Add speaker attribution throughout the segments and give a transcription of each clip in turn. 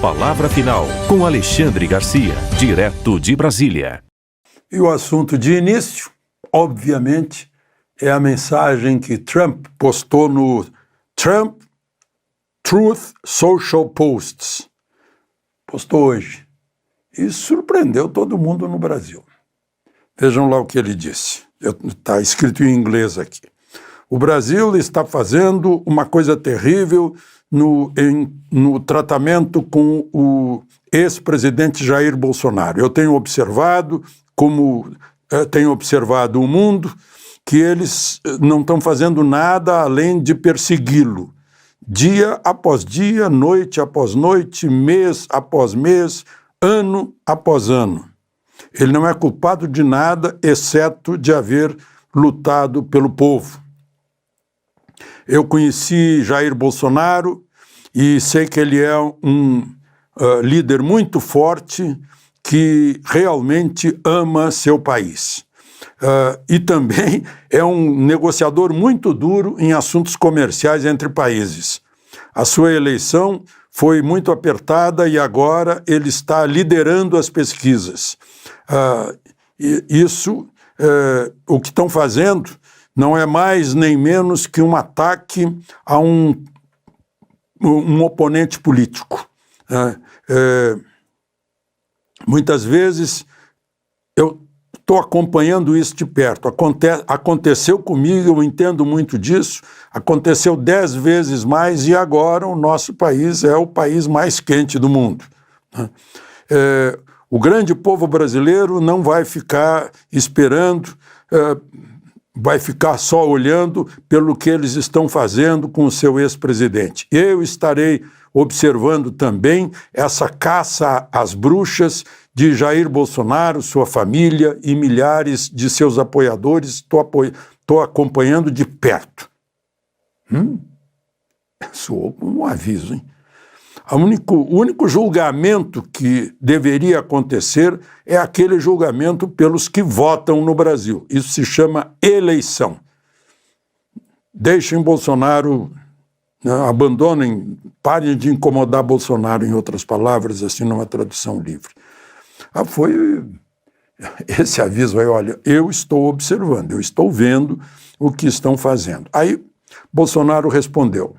Speaker 1: Palavra Final, com Alexandre Garcia, direto de Brasília.
Speaker 2: E o assunto de início, obviamente, é a mensagem que Trump postou no Trump Truth Social Posts. Postou hoje. E surpreendeu todo mundo no Brasil. Vejam lá o que ele disse. Está escrito em inglês aqui. O Brasil está fazendo uma coisa terrível no tratamento com o ex-presidente Jair Bolsonaro. Eu tenho observado, como tenho observado o mundo, que eles não estão fazendo nada além de persegui-lo. Dia após dia, noite após noite, mês após mês, ano após ano. Ele não é culpado de nada, exceto de haver lutado pelo povo. Eu conheci Jair Bolsonaro e sei que ele é um líder muito forte que realmente ama seu país. E também é um negociador muito duro em assuntos comerciais entre países. A sua eleição foi muito apertada e agora ele está liderando as pesquisas. O que estão fazendo não é mais nem menos que um ataque a um oponente político. Muitas vezes eu estou acompanhando isso de perto. Aconteceu comigo, eu entendo muito disso, aconteceu 10 vezes mais e agora o nosso país é o país mais quente do mundo. O grande povo brasileiro não vai ficar esperando, vai ficar só olhando pelo que eles estão fazendo com o seu ex-presidente. Eu estarei observando também essa caça às bruxas de Jair Bolsonaro, sua família e milhares de seus apoiadores. Estou acompanhando de perto. Soou como um aviso, hein? O único julgamento que deveria acontecer é aquele julgamento pelos que votam no Brasil. Isso se chama eleição. Deixem Bolsonaro, abandonem, parem de incomodar Bolsonaro, em outras palavras, assim, numa tradução livre. Foi esse aviso aí, olha, eu estou observando, eu estou vendo o que estão fazendo. Aí Bolsonaro respondeu: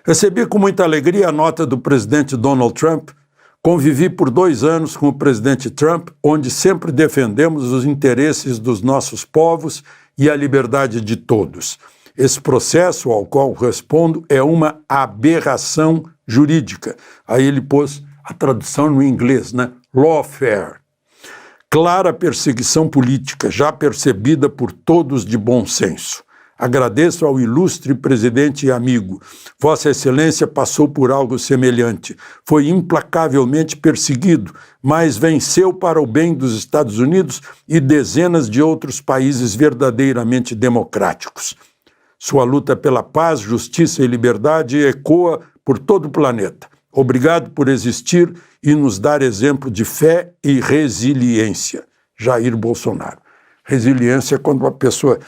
Speaker 2: recebi com muita alegria a nota do presidente Donald Trump. Convivi por 2 anos com o presidente Trump, onde sempre defendemos os interesses dos nossos povos e a liberdade de todos. Esse processo ao qual respondo é uma aberração jurídica. Aí ele pôs a tradução no inglês, né? Lawfare. Clara perseguição política, já percebida por todos de bom senso. Agradeço ao ilustre presidente e amigo. Vossa Excelência passou por algo semelhante. Foi implacavelmente perseguido, mas venceu para o bem dos Estados Unidos e dezenas de outros países verdadeiramente democráticos. Sua luta pela paz, justiça e liberdade ecoa por todo o planeta. Obrigado por existir e nos dar exemplo de fé e resiliência. Jair Bolsonaro. Resiliência é quando a pessoa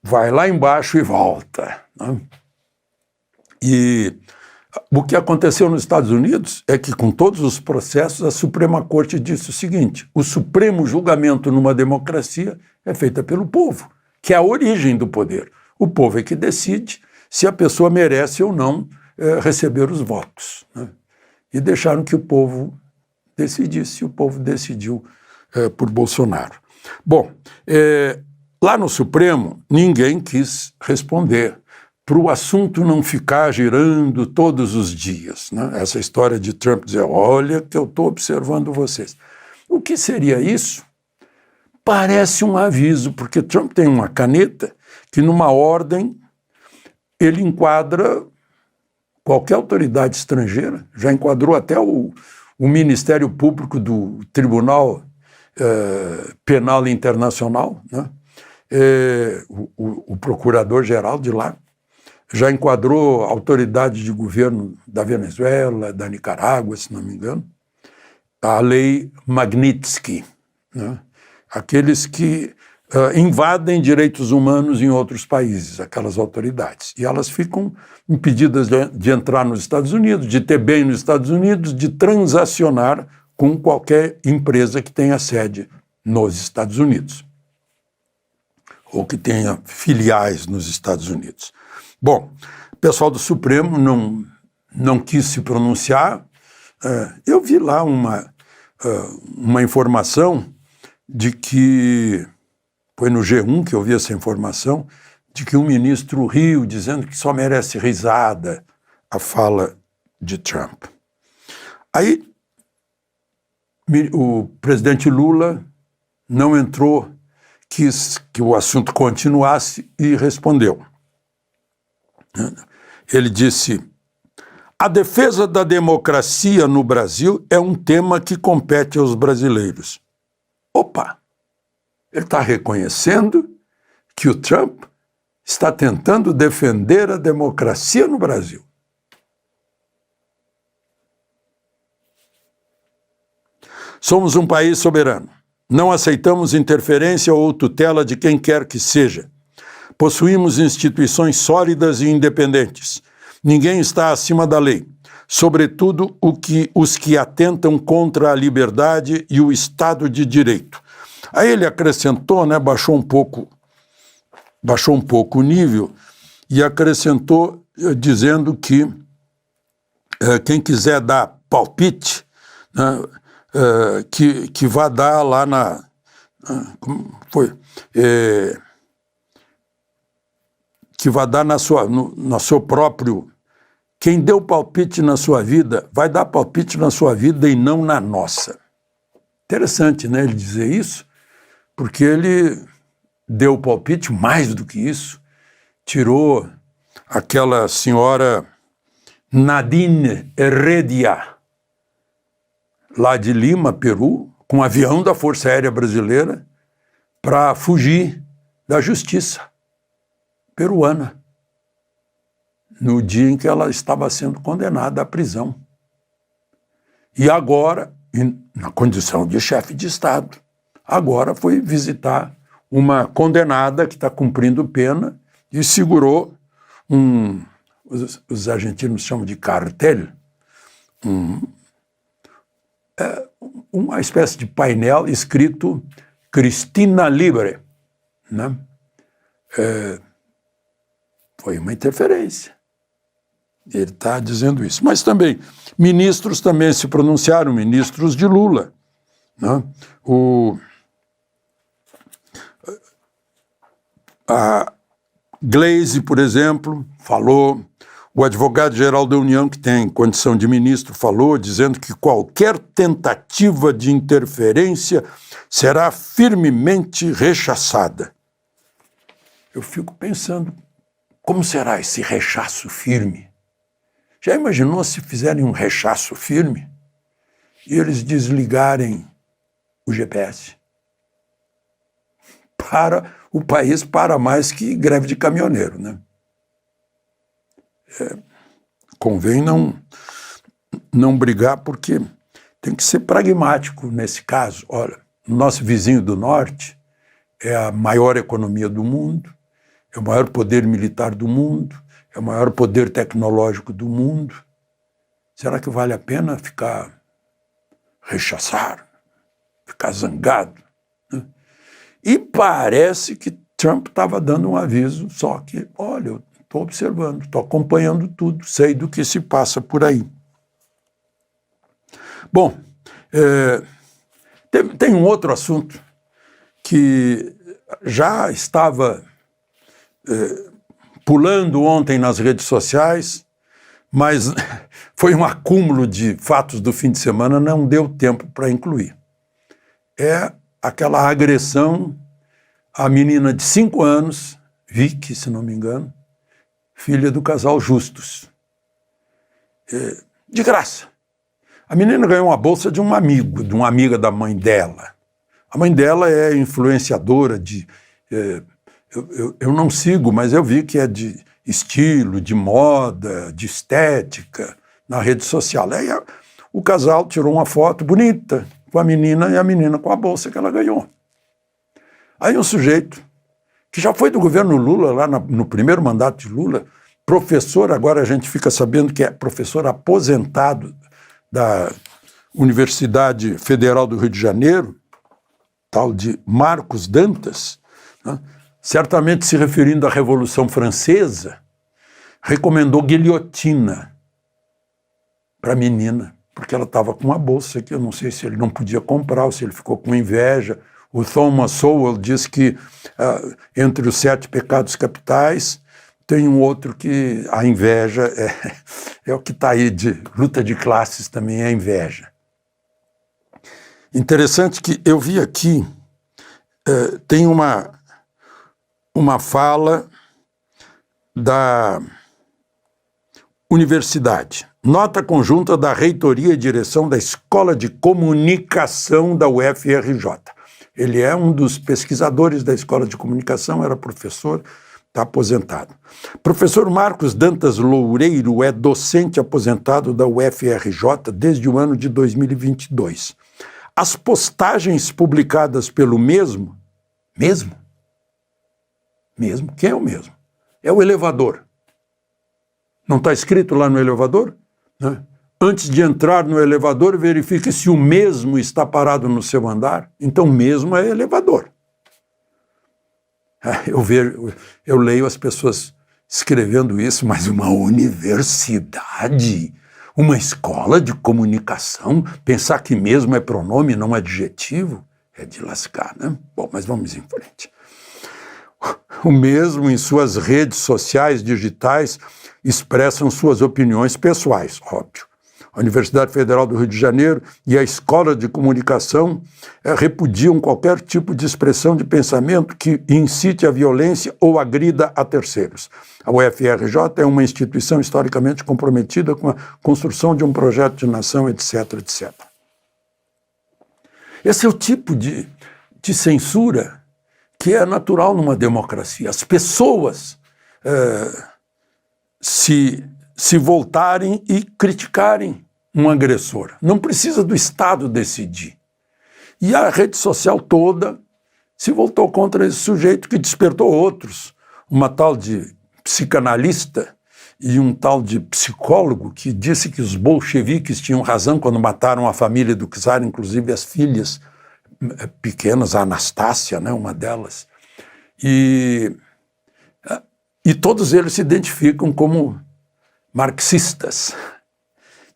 Speaker 2: vai lá embaixo e volta. Né? E o que aconteceu nos Estados Unidos é que, com todos os processos, a Suprema Corte disse o seguinte: o supremo julgamento numa democracia é feita pelo povo, que é a origem do poder. O povo é que decide se a pessoa merece ou não receber os votos. Né? E deixaram que o povo decidisse, e o povo decidiu por Bolsonaro. Bom, lá no Supremo, ninguém quis responder, para o assunto não ficar girando todos os dias. Né? Essa história de Trump dizer, olha que eu estou observando vocês. O que seria isso? Parece um aviso, porque Trump tem uma caneta que, numa ordem, ele enquadra qualquer autoridade estrangeira, já enquadrou até o Ministério Público do Tribunal Penal Internacional, né? O procurador-geral de lá, já enquadrou a autoridade de governo da Venezuela, da Nicarágua, se não me engano, a lei Magnitsky, né? Aqueles que invadem direitos humanos em outros países, aquelas autoridades. E elas ficam impedidas de entrar nos Estados Unidos, de ter bem nos Estados Unidos, de transacionar com qualquer empresa que tenha sede nos Estados Unidos, ou que tenha filiais nos Estados Unidos. Bom, o pessoal do Supremo não quis se pronunciar. Eu vi lá uma informação de que, foi no G1 que eu vi essa informação, de que um ministro riu, dizendo que só merece risada a fala de Trump. Aí o presidente Lula não entrou, quis que o assunto continuasse e respondeu. Ele disse: a defesa da democracia no Brasil é um tema que compete aos brasileiros. Opa! Ele está reconhecendo que o Trump está tentando defender a democracia no Brasil. Somos um país soberano. Não aceitamos interferência ou tutela de quem quer que seja. Possuímos instituições sólidas e independentes. Ninguém está acima da lei, sobretudo os que atentam contra a liberdade e o Estado de Direito. Aí ele acrescentou, né, baixou um pouco o nível e acrescentou dizendo que quem quiser dar palpite, né, que vá dar lá na... Como foi? Que vá dar no seu próprio... Quem deu palpite na sua vida, vai dar palpite na sua vida e não na nossa. Interessante, né, ele dizer isso, porque ele deu palpite mais do que isso, tirou aquela senhora Nadine Heredia, lá de Lima, Peru, com um avião da Força Aérea Brasileira, para fugir da justiça peruana, no dia em que ela estava sendo condenada à prisão. E agora, na condição de chefe de Estado, agora foi visitar uma condenada que está cumprindo pena e segurou os argentinos chamam de cartel, uma espécie de painel escrito Cristina Libre, né? Foi uma interferência. Ele está dizendo isso. Mas também, ministros também se pronunciaram, ministros de Lula, né? A Gleisi, por exemplo, falou, o advogado-geral da União, que tem condição de ministro, falou, dizendo que qualquer tentativa de interferência será firmemente rechaçada. Eu fico pensando, como será esse rechaço firme? Já imaginou se fizerem um rechaço firme e eles desligarem o GPS? O país para mais que greve de caminhoneiro, né? Convém não brigar, porque tem que ser pragmático nesse caso. Olha, o nosso vizinho do norte é a maior economia do mundo, é o maior poder militar do mundo, é o maior poder tecnológico do mundo. Será que vale a pena rechaçar, ficar zangado? Né? E parece que Trump estava dando um aviso, só que, olha, eu estou observando, estou acompanhando tudo, sei do que se passa por aí. Bom, tem um outro assunto que já estava pulando ontem nas redes sociais, mas foi um acúmulo de fatos do fim de semana, não deu tempo para incluir. É aquela agressão à menina de 5 anos, Vicky, se não me engano, filha do casal Justus. De graça. A menina ganhou uma bolsa de um amigo, de uma amiga da mãe dela. A mãe dela é influenciadora de... Eu não sigo, mas eu vi que é de estilo, de moda, de estética, na rede social. Aí o casal tirou uma foto bonita com a menina e a menina com a bolsa que ela ganhou. Aí um sujeito que já foi do governo Lula, lá no primeiro mandato de Lula, professor, agora a gente fica sabendo que é professor aposentado da Universidade Federal do Rio de Janeiro, tal de Marcos Dantas, né, certamente se referindo à Revolução Francesa, recomendou guilhotina para a menina, porque ela estava com uma bolsa que eu não sei se ele não podia comprar ou se ele ficou com inveja. O Thomas Sowell diz que entre os 7 pecados capitais tem um outro que a inveja é o que está aí de luta de classes também, é a inveja. Interessante que eu vi aqui, tem uma fala da universidade. Nota conjunta da reitoria e direção da Escola de Comunicação da UFRJ. Ele é um dos pesquisadores da Escola de Comunicação, era professor, está aposentado. Professor Marcos Dantas Loureiro é docente aposentado da UFRJ desde o ano de 2022. As postagens publicadas pelo mesmo? Quem é o mesmo? É o elevador. Não está escrito lá no elevador? Né? Antes de entrar no elevador, verifique se o mesmo está parado no seu andar. Então, mesmo é elevador. Eu leio as pessoas escrevendo isso, mas uma universidade, uma escola de comunicação, pensar que mesmo é pronome, não adjetivo, é de lascar, né? Bom, mas vamos em frente. O mesmo em suas redes sociais digitais expressam suas opiniões pessoais, óbvio. A Universidade Federal do Rio de Janeiro e a Escola de Comunicação repudiam qualquer tipo de expressão de pensamento que incite a violência ou agrida a terceiros. A UFRJ é uma instituição historicamente comprometida com a construção de um projeto de nação, etc., etc. Esse é o tipo de censura que é natural numa democracia. As pessoas se voltarem e criticarem um agressor. Não precisa do Estado decidir. E a rede social toda se voltou contra esse sujeito que despertou outros. Uma tal de psicanalista e um tal de psicólogo que disse que os bolcheviques tinham razão quando mataram a família do czar, inclusive as filhas pequenas, a Anastácia, né, uma delas. E todos eles se identificam como marxistas.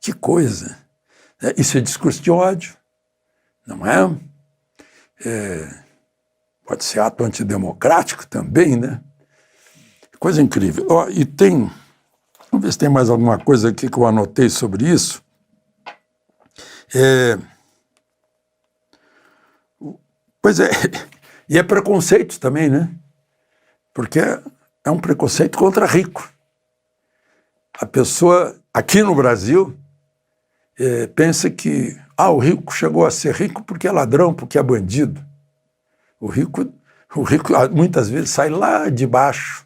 Speaker 2: Que coisa! Isso é discurso de ódio, não é? Pode ser ato antidemocrático também, né? Coisa incrível. E tem... Vamos ver se tem mais alguma coisa aqui que eu anotei sobre isso. Pois é, e é preconceito também, né? Porque é um preconceito contra rico. A pessoa, aqui no Brasil, pensa que o rico chegou a ser rico porque é ladrão, porque é bandido. O rico muitas vezes sai lá de baixo,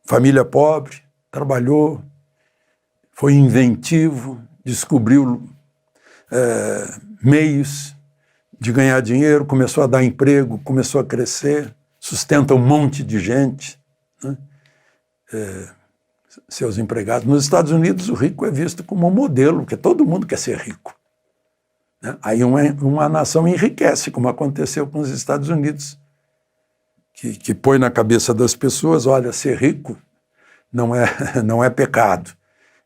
Speaker 2: família pobre, trabalhou, foi inventivo, descobriu meios de ganhar dinheiro, começou a dar emprego, começou a crescer, sustenta um monte de gente, né? Seus empregados. Nos Estados Unidos, o rico é visto como um modelo, porque todo mundo quer ser rico, né? Aí uma nação enriquece, como aconteceu com os Estados Unidos, que põe na cabeça das pessoas, olha, ser rico não é pecado,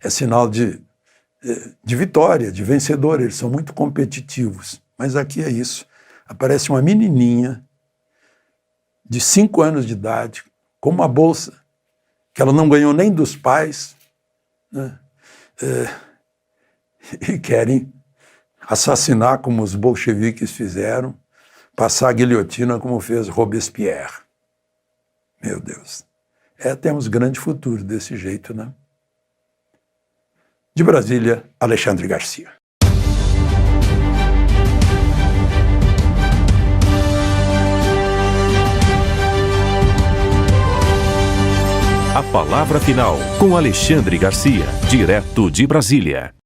Speaker 2: é sinal de vitória, de vencedor, eles são muito competitivos. Mas aqui é isso, aparece uma menininha de 5 anos de idade, com uma bolsa que ela não ganhou nem dos pais, né? E querem assassinar como os bolcheviques fizeram, passar a guilhotina como fez Robespierre. Meu Deus. Temos grande futuro desse jeito, né? De Brasília, Alexandre Garcia.
Speaker 1: A palavra final com Alexandre Garcia, direto de Brasília.